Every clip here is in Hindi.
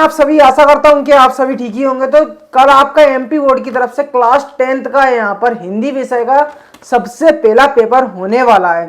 आप सभी, आशा करता हूं कि आप सभी ठीक ही होंगे। तो कल आपका एमपी बोर्ड की तरफ से क्लास 10th का यहाँ पर हिंदी विषय का सबसे पहला पेपर होने वाला है।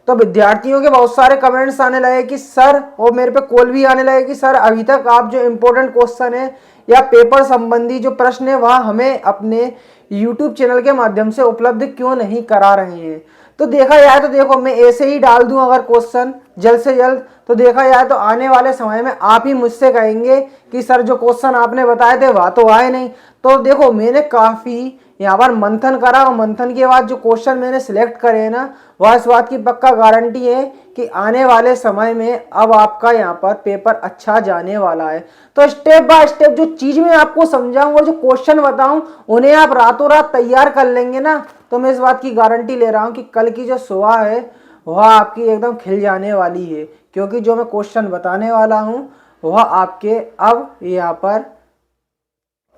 तो विद्यार्थियों के बहुत सारे कमेंट्स आने लगे कि सर, और मेरे पे कॉल भी आने लगे कि सर अभी तक आप जो इम्पोर्टेंट क्वेश्चन है या पेपर संबंधी जो प्रश्न है वह हमें अपने यूट्यूब चैनल के माध्यम से उपलब्ध क्यों नहीं करा रहे हैं। तो देखा जाए तो देखो, मैं ऐसे ही डाल दूं अगर क्वेश्चन जल्द से जल्द, तो देखा जाए तो आने वाले समय में आप ही मुझसे कहेंगे कि सर जो क्वेश्चन आपने बताए थे वह तो आए नहीं। तो देखो, मैंने काफ़ी यहाँ पर मंथन करा और मंथन के बाद जो क्वेश्चन मैंने सिलेक्ट करे ना, वह इस बात की पक्का गारंटी है कि आने वाले समय में अब आपका यहाँ पर पेपर अच्छा जाने वाला है। तो स्टेप बाय स्टेप जो चीज़ मैं आपको समझाऊंगा, जो क्वेश्चन बताऊं, उन्हें आप रातों रात तैयार कर लेंगे ना, तो मैं इस बात की गारंटी ले रहा हूं कि कल की जो सुबह है वह आपकी एकदम खिल जाने वाली है। क्योंकि जो मैं क्वेश्चन बताने वाला हूं वह आपके अब यहाँ पर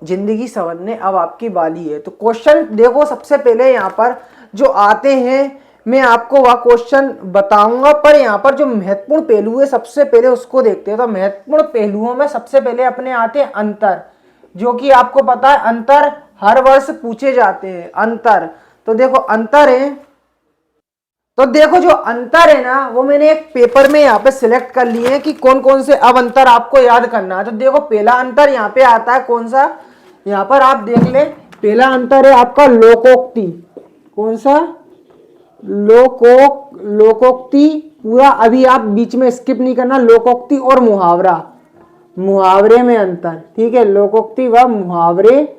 जिंदगी संवरने अब आपकी बारी है। तो क्वेश्चन देखो, सबसे पहले यहाँ पर जो आते हैं मैं आपको वह क्वेश्चन बताऊंगा, पर यहाँ पर जो महत्वपूर्ण पहलू है सबसे पहले उसको देखते हैं। तो महत्वपूर्ण पहलुओं में सबसे पहले अपने आते हैं अंतर, जो कि आपको पता है अंतर हर वर्ष पूछे जाते हैं। अंतर, तो देखो अंतर है, तो देखो जो अंतर है ना वो मैंने एक पेपर में यहाँ पे सिलेक्ट कर लिए हैं कि कौन कौन से अब अंतर आपको याद करना है। तो देखो पहला अंतर यहाँ पे आता है कौन सा, यहाँ पर आप देख ले, पहला अंतर है आपका लोकोक्ति। कौन सा? लोकोक्ति। पूरा अभी आप बीच में स्किप नहीं करना। लोकोक्ति और मुहावरा, मुहावरे में अंतर, ठीक है। लोकोक्ति व मुहावरे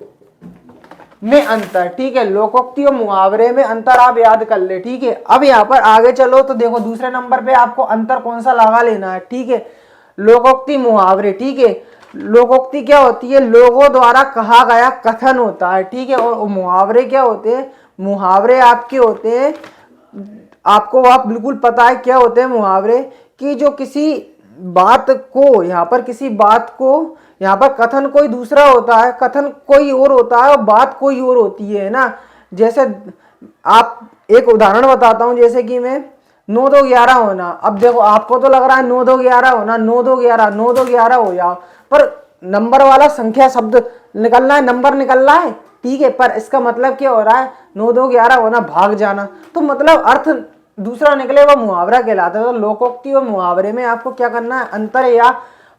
में अंतर, ठीक है। लोकोक्ति और मुहावरे में अंतर आप याद कर ले, ठीक है। अब यहाँ पर आगे चलो तो देखो दूसरे नंबर पे आपको अंतर कौन सा लगा लेना है, ठीक है। लोकोक्ति मुहावरे, ठीक है। लोकोक्ति क्या होती है? लोगों द्वारा कहा गया कथन होता है, ठीक है। और मुहावरे क्या होते हैं? मुहावरे आपके होते हैं, आपको आप बिल्कुल पता है क्या होते हैं मुहावरे, कि जो किसी बात को, यहाँ पर किसी बात को, यहाँ पर कथन कोई दूसरा होता है, कथन कोई और होता है और बात कोई और होती है ना। जैसे आप एक उदाहरण बताता हूं, जैसे कि मैं 9 2 11 होना। अब देखो आपको तो लग रहा है 9 2 11 होना, 9 2 11 9 2 11 हो जाओ, पर नंबर वाला संख्या शब्द निकलना है, नंबर निकलना है, ठीक है। पर इसका मतलब क्या हो रहा है? 9 2 11 होना, भाग जाना। तो मतलब अर्थ दूसरा निकले वह मुहावरा कहलाता है। तो लोकोक्ति और मुहावरे में आपको क्या करना है? अंतर या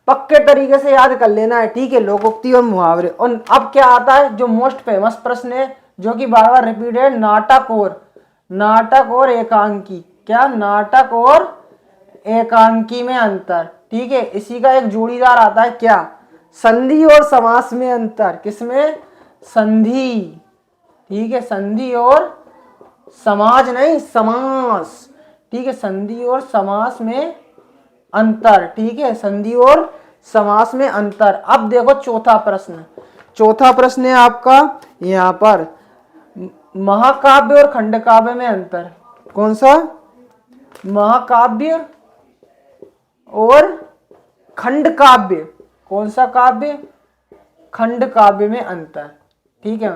पक्के तरीके से याद कर लेना है, ठीक है। लोकोक्ति और मुहावरे। और अब क्या आता है जो मोस्ट फेमस प्रश्न है, जो कि बार बार रिपीट है, नाटक और एकांकी। क्या? नाटक और एकांकी में अंतर, ठीक है। इसी का एक जोड़ीदार आता है क्या? संधि और समास में अंतर। किसमें? संधि, ठीक है। संधि और समाज नहीं, समास, ठीक है। संधि और समास में अंतर, ठीक है। संधि और समास में अंतर। अब देखो चौथा प्रश्न, चौथा प्रश्न है आपका यहाँ पर महाकाव्य और खंडकाव्य में अंतर। कौन सा? महाकाव्य और खंडकाव्य। कौन सा काव्य? खंडकाव्य में अंतर, ठीक है।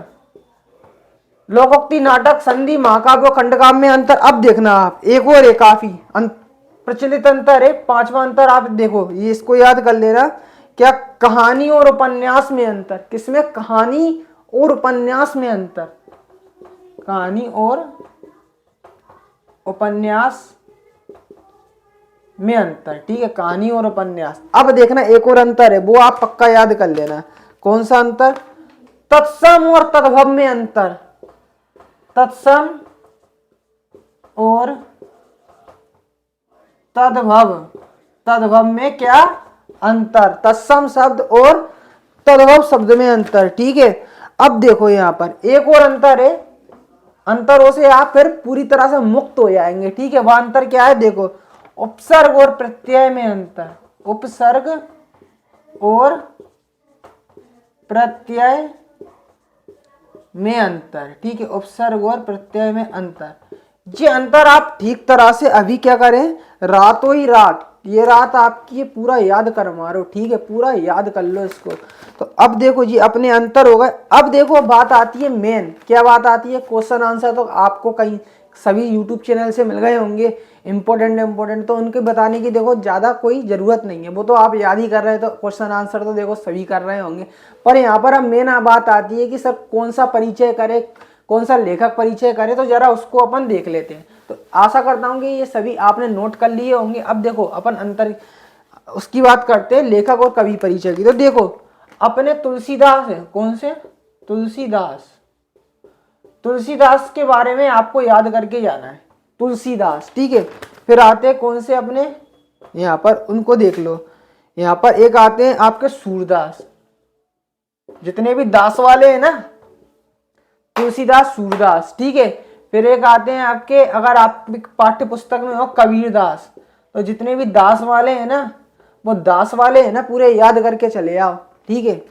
लोकोक्ति, नाटक, संधि, महाकाव्य और खंडकाव्य में अंतर। अब देखना आप, एक और है काफी प्रचलित अंतर है, पांचवा अंतर आप देखो, ये इसको याद कर लेना। क्या? कहानी और उपन्यास में अंतर। किसमें? कहानी और उपन्यास में अंतर। कहानी और उपन्यास में अंतर, ठीक है। कहानी और उपन्यास। अब देखना एक और अंतर है, वो आप पक्का याद कर लेना। कौन सा अंतर? तत्सम और तद्भव में अंतर। तत्सम और तद्भव, तद्भव में क्या अंतर? तत्सम शब्द और तद्भव शब्द में अंतर, ठीक है। अब देखो यहाँ पर एक और अंतर है, अंतरों से आप फिर पूरी तरह से मुक्त हो जाएंगे, ठीक है। वह अंतर क्या है? देखो, उपसर्ग और प्रत्यय में अंतर। उपसर्ग और प्रत्यय में अंतर, ठीक है। उपसर्ग और प्रत्यय में अंतर। ये अंतर आप ठीक तरह से अभी क्या करें, रातों ही रात, ये रात आपकी ये पूरा याद कर मारो, ठीक है। पूरा याद कर लो इसको। तो अब देखो जी अपने अंतर हो गए। अब देखो बात आती है मेन, क्या बात आती है? क्वेश्चन आंसर तो आपको कहीं सभी यूट्यूब चैनल से मिल गए होंगे, इंपॉर्टेंट तो उनके बताने की देखो ज़्यादा कोई ज़रूरत नहीं है, वो तो आप याद ही कर रहे हैं, तो क्वेश्चन आंसर तो देखो सभी कर रहे होंगे। पर यहाँ पर अब मेन बात आती है कि सर कौन सा परिचय करे, कौन सा लेखक परिचय करे, तो जरा उसको अपन देख लेते हैं। तो आशा करता हूँ कि ये सभी आपने नोट कर लिए होंगे। अब देखो अपन अंतर उसकी बात करते हैं, लेखक और कवि परिचय की। तो देखो अपने तुलसीदास है, कौन से? तुलसीदास। तुलसीदास के बारे में आपको याद करके जाना है, तुलसीदास, ठीक है। फिर आते हैं कौन से अपने, यहाँ पर उनको देख लो। यहाँ पर एक आते हैं आपके सूरदास, जितने भी दास वाले हैं ना, तुलसीदास, सूरदास, ठीक है। फिर एक आते हैं आपके, अगर आप पाठ्य पुस्तक में हो, कबीरदास। तो जितने भी दास वाले हैं ना, वो दास वाले हैं ना, पूरे याद करके चले आओ, ठीक है।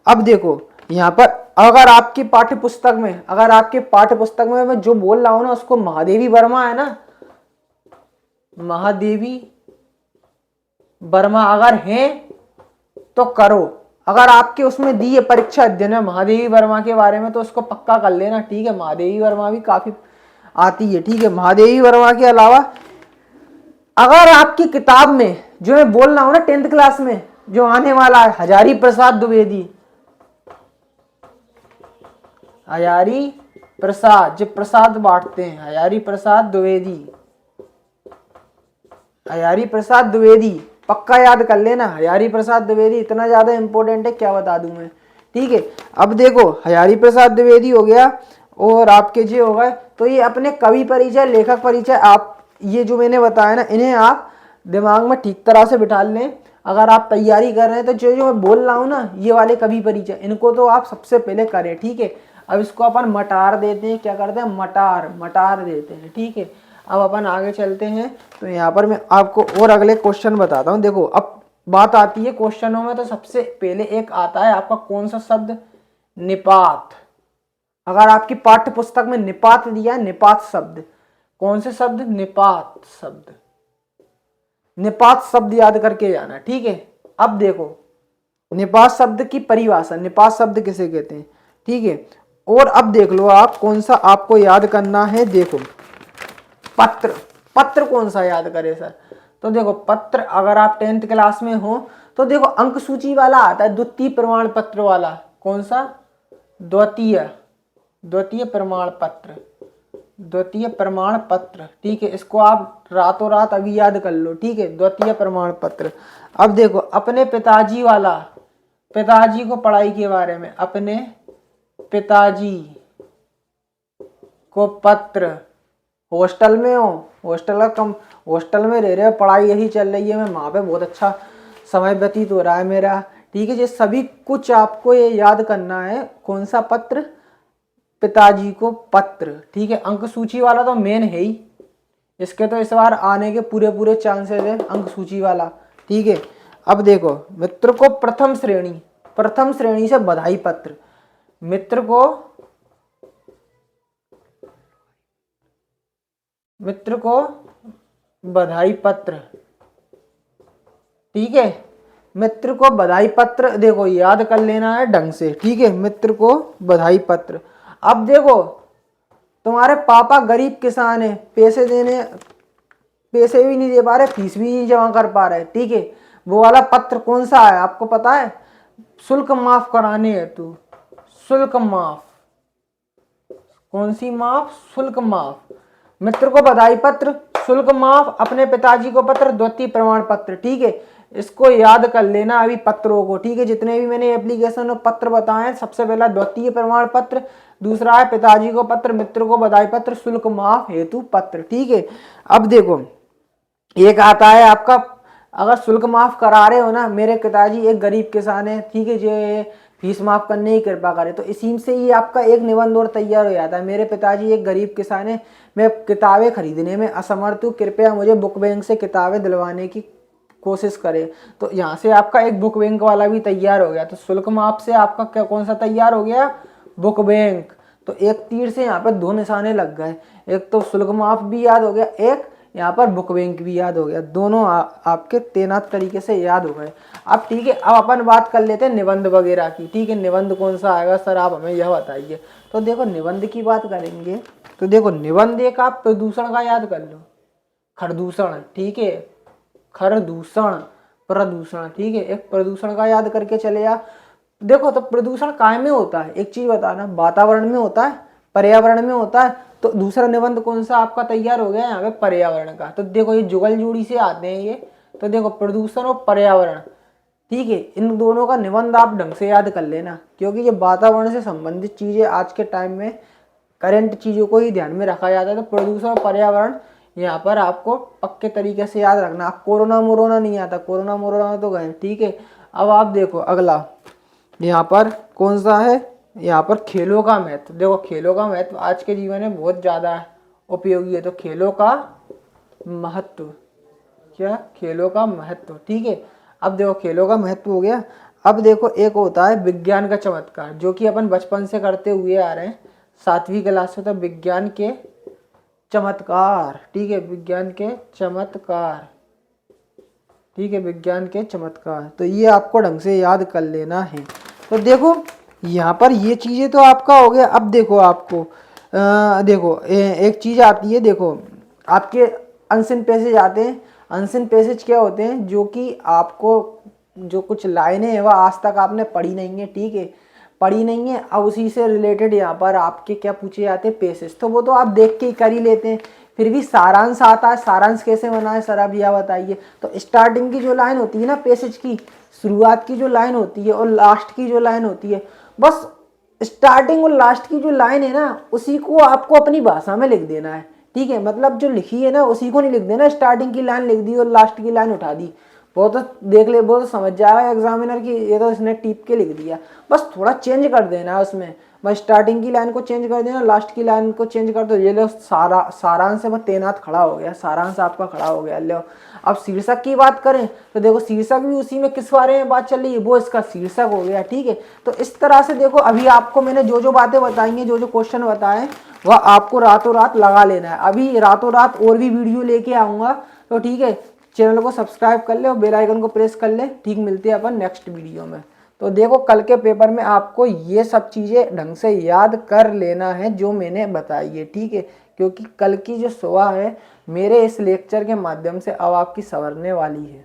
अब देखो यहाँ पर अगर आपकी पाठ्य पुस्तक में, अगर आपके पाठ्य पुस्तक में मैं जो बोल रहा हूं ना उसको महादेवी वर्मा है ना, महादेवी वर्मा अगर है तो करो। अगर आपके उसमें दी है परीक्षा अध्ययन में महादेवी वर्मा के बारे में, तो उसको पक्का कर लेना, ठीक है। महादेवी वर्मा भी काफी आती है, ठीक है। महादेवी वर्मा के अलावा अगर आपकी किताब में जो मैं बोल रहा हूं ना 10th क्लास में जो आने वाला है, हजारी प्रसाद द्विवेदी, हजारी प्रसाद जो प्रसाद बांटते हैं, हजारी प्रसाद द्विवेदी, हजारी प्रसाद द्विवेदी पक्का याद कर लेना। हजारी प्रसाद द्विवेदी इतना ज्यादा इंपॉर्टेंट है, क्या बता दूं मैं, ठीक है। अब देखो हजारी प्रसाद द्विवेदी हो गया, और आपके जे हो गए। तो ये अपने कवि परिचय, लेखक परिचय, आप ये जो मैंने बताया ना, इन्हें आप दिमाग में ठीक तरह से बिठा लें। अगर आप तैयारी कर रहे हैं तो जो जो मैं बोल रहा हूँ ना, ये वाले कवि परिचय, इनको तो आप सबसे पहले करें, ठीक है। अब इसको अपन मटार देते हैं, क्या करते हैं, मटार देते हैं, ठीक है। अब अपन आगे चलते हैं। तो यहाँ पर मैं आपको और अगले क्वेश्चन बताता हूँ। देखो अब बात आती है क्वेश्चनों में, तो सबसे पहले एक आता है आपका कौन सा शब्द, निपात। अगर आपकी पाठ्य पुस्तक में निपात दिया है, निपात शब्द, कौन से शब्द, निपात शब्द, निपात शब्द याद करके जाना, ठीक है। अब देखो निपात शब्द की परिभाषा, निपात शब्द किसे कहते हैं, ठीक है। और अब देख लो आप कौन सा आपको याद करना है। देखो पत्र, पत्र कौन सा याद करे सर, तो देखो पत्र अगर आप 10th क्लास में हो तो देखो अंक सूची वाला आता है, द्वितीय प्रमाण पत्र वाला, कौन सा, द्वितीय प्रमाण पत्र, द्वितीय प्रमाण पत्र, ठीक है। इसको आप रातों रात अभी याद कर लो, ठीक है, द्वितीय प्रमाण पत्र। अब देखो अपने पिताजी वाला, पिताजी को पढ़ाई के बारे में, अपने पिताजी को पत्र, हॉस्टल में हो, हॉस्टल में रह रहे हो, पढ़ाई यही चल रही है, मैं वहाँ पे बहुत अच्छा समय व्यतीत हो रहा है मेरा, ठीक है। ये सभी कुछ आपको ये याद करना है, कौन सा पत्र, पिताजी को पत्र, ठीक है। अंक सूची वाला तो मेन है ही, इसके तो इस बार आने के पूरे चांसेस है, अंक सूची वाला, ठीक है। अब देखो मित्र को प्रथम श्रेणी से बधाई पत्र, मित्र को बधाई पत्र, ठीक है। मित्र को बधाई पत्र देखो याद कर लेना है ढंग से, ठीक है, मित्र को बधाई पत्र। अब देखो तुम्हारे पापा गरीब किसान है, पैसे भी नहीं दे पा रहे, फीस भी नहीं जमा कर पा रहे, ठीक है। वो वाला पत्र कौन सा है आपको पता है, शुल्क माफ कराने हेतु, शुल्क माफ, कौन सी माफ, शुल्क माफ। मित्र को बधाई पत्र, शुल्क माफ, अपने पिताजी को पत्र, द्वितीय प्रमाण पत्र, ठीक है। इसको याद कर लेना अभी पत्रों को, ठीक है। जितने भी मैंने एप्लीकेशन और पत्र बताए हैं, सबसे पहला द्वितीय प्रमाण पत्र, दूसरा है पिताजी को पत्र, मित्र को बधाई पत्र, शुल्क माफ हेतु पत्र, ठीक है। अब देखो एक आता है आपका, अगर शुल्क माफ करा रहे हो ना, मेरे पिताजी एक गरीब किसान है, ठीक है, जो फीस माफ करने की कृपा करे, तो इसी से ही आपका एक निबंध और तैयार हो जाता है। मेरे पिताजी एक गरीब किसान है, मैं किताबें खरीदने में असमर्थ हूँ, कृपया मुझे बुक बैंक से किताबें दिलवाने की कोशिश करें। तो यहाँ से आपका एक बुक बैंक वाला भी तैयार हो गया। तो शुल्क माफ से आपका क्या कौन सा तैयार हो गया, बुक बैंक। तो एक तीर से यहाँ पर दो निशाने लग गए, एक तो शुल्क माफ भी याद हो गया, एक यहाँ पर बुक बैंक भी याद हो गया, दोनों आपके तैनात तरीके से याद हो गए। अब ठीक है, अब अपन बात कर लेते हैं निबंध वगैरह की, ठीक है। निबंध कौन सा आएगा सर, आप हमें यह बताइए। तो देखो निबंध की बात करेंगे, तो देखो निबंध एक आप प्रदूषण का याद कर लो, खरदूषण, ठीक है, खरदूषण, प्रदूषण, ठीक है, एक प्रदूषण का याद करके चले आ। देखो तो प्रदूषण काय में होता है, एक चीज बताना, वातावरण में होता है, पर्यावरण में होता है। तो दूसरा निबंध कौन सा आपका तैयार हो गया यहाँ पे, पर्यावरण का। तो देखो ये जुगल जोड़ी से आते हैं ये, तो देखो प्रदूषण और पर्यावरण, ठीक है, इन दोनों का निबंध आप ढंग से याद कर लेना, क्योंकि ये वातावरण से संबंधित चीजें आज के टाइम में करंट चीजों को ही ध्यान में रखा जाता है। तो प्रदूषण और पर्यावरण यहाँ पर आपको पक्के तरीके से याद रखना। कोरोना मोरोना नहीं आता, कोरोना मोरोना तो गए, ठीक है। अब आप देखो अगला यहाँ पर कौन सा है, यहाँ पर खेलों का महत्व। देखो खेलों का महत्व आज के जीवन में बहुत ज्यादा उपयोगी है। तो खेलों का महत्व, क्या, खेलों का महत्व, ठीक है। अब देखो खेलों का महत्व हो गया। अब देखो एक होता है विज्ञान का चमत्कार, जो कि अपन बचपन से करते हुए आ रहे हैं, 7वीं क्लास में। तो विज्ञान के चमत्कार, ठीक है, विज्ञान के चमत्कार, ठीक है, विज्ञान के चमत्कार। तो ये आपको ढंग से याद कर लेना है। तो देखो यहाँ पर ये चीजें तो आपका हो गया। अब देखो आपको देखो एक चीज आती है, देखो आपके अनसिन पैसेज आते हैं। अनसिन पैसेज क्या होते हैं, जो कि आपको जो कुछ लाइनें हैं वह आज तक आपने पढ़ी नहीं है, ठीक है, पढ़ी नहीं है। अब उसी से रिलेटेड यहाँ पर आपके क्या पूछे जाते हैं, पैसेज। तो वो तो आप देख के ही कर ही लेते हैं, फिर भी सारांश आता है। सारांश कैसे बना है सर, आप यह बताइए। तो स्टार्टिंग की जो लाइन होती है ना पैसेज की, शुरुआत की जो लाइन होती है और लास्ट की जो लाइन होती है, बस स्टार्टिंग और लास्ट की जो लाइन है ना, उसी को आपको अपनी भाषा में लिख देना है, ठीक है। मतलब जो लिखी है ना उसी को नहीं लिख देना, स्टार्टिंग की लाइन लिख दी और लास्ट की लाइन उठा दी, वो तो देख ले, वो तो समझ जाएगा एग्जामिनर की ये तो इसने टिप के लिख दिया। बस थोड़ा चेंज कर देना है उसमें, बस स्टार्टिंग की लाइन को चेंज कर देना, लास्ट की लाइन को चेंज कर दो। ये लो सारांश से तैनात खड़ा हो गया, सारांश आपका खड़ा हो गया। लो अब शीर्षक की बात करें तो देखो शीर्षक भी उसी में किस बारे में बात चल रही है, वो इसका शीर्षक हो गया, ठीक है। तो इस तरह से देखो अभी आपको मैंने जो जो बातें बताई हैं, जो जो क्वेश्चन बताए, वह आपको रातों रात लगा लेना है। अभी रातों रात और भी वीडियो लेके आऊंगा, तो ठीक है, चैनल को सब्सक्राइब कर ले और बेल आइकन को प्रेस कर ले, ठीक। मिलते हैं अपन नेक्स्ट वीडियो में। तो देखो कल के पेपर में आपको ये सब चीज़ें ढंग से याद कर लेना है जो मैंने बताई है, ठीक है, क्योंकि कल की जो सुबह है मेरे इस लेक्चर के माध्यम से अब आपकी संवरने वाली है।